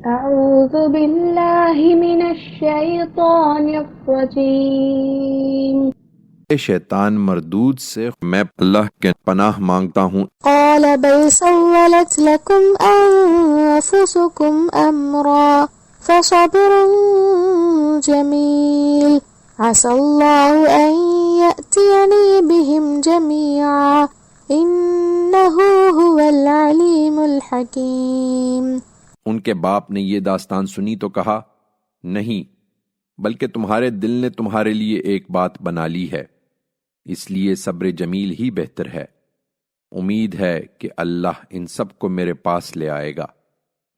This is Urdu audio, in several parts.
أعوذ بالله من الشيطان الرجيم. شیطان مردود سے میں اللہ کے پناہ مانگتا ہوں۔ قال بل سولت لكم أنفسكم أمرا فصبر جميل عسى الله أن يأتيني بهم جميعا إنه هو العليم الحكيم۔ ان کے باپ نے یہ داستان سنی تو کہا، نہیں بلکہ تمہارے دل نے تمہارے لیے ایک بات بنا لی ہے، اس لیے صبر جمیل ہی بہتر ہے۔ امید ہے کہ اللہ ان سب کو میرے پاس لے آئے گا،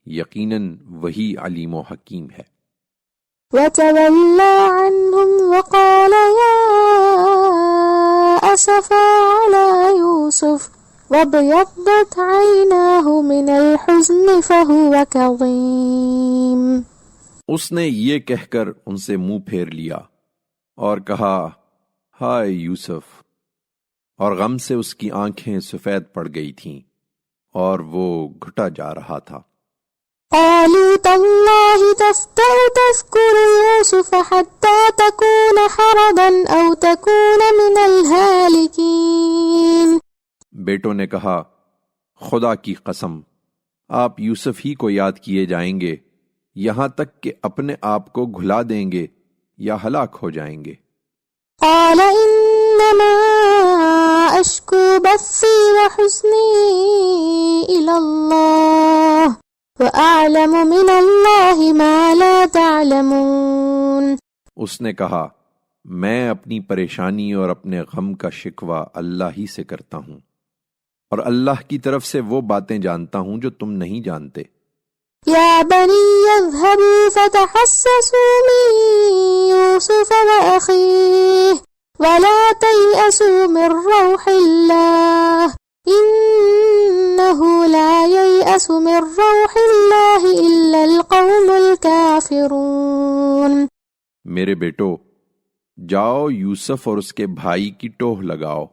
یقیناً وہی علیم و حکیم ہے۔ وتولى عنهم وقال يا أسفا على يوسف وابيضت عيناه من الحزن فهو كظيم۔ اس نے یہ کہہ کر ان سے منہ پھیر لیا اور کہا، ہائے یوسف، اور غم سے اس کی آنکھیں سفید پڑ گئی تھیں اور وہ گھٹا جا رہا تھا۔ قالوا تالله تفتأ تذكر يوسف حتى تكون حرضا أو تكون من الهالكين۔ بیٹوں نے کہا، خدا کی قسم، آپ یوسف ہی کو یاد کیے جائیں گے یہاں تک کہ اپنے آپ کو گھلا دیں گے یا ہلاک ہو جائیں گے۔ قال انما اشکو بثی وحزنی الى اللہ واعلم من اللہ ما لا تعلمون۔ اس نے کہا، میں اپنی پریشانی اور اپنے غم کا شکوہ اللہ ہی سے کرتا ہوں، اور اللہ کی طرف سے وہ باتیں جانتا ہوں جو تم نہیں جانتے۔ یا بنی اذهبوا فتحسسوا من یوسف واخیہ ولا تیأسوا من روح اللہ انہ لا ییأس من روح اللہ الا القوم الکافرون۔ میرے بیٹو، جاؤ یوسف اور اس کے بھائی کی ٹوہ لگاؤ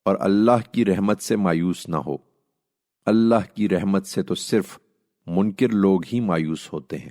اور اللہ کی رحمت سے مایوس نہ ہو، اللہ کی رحمت سے تو صرف منکر لوگ ہی مایوس ہوتے ہیں۔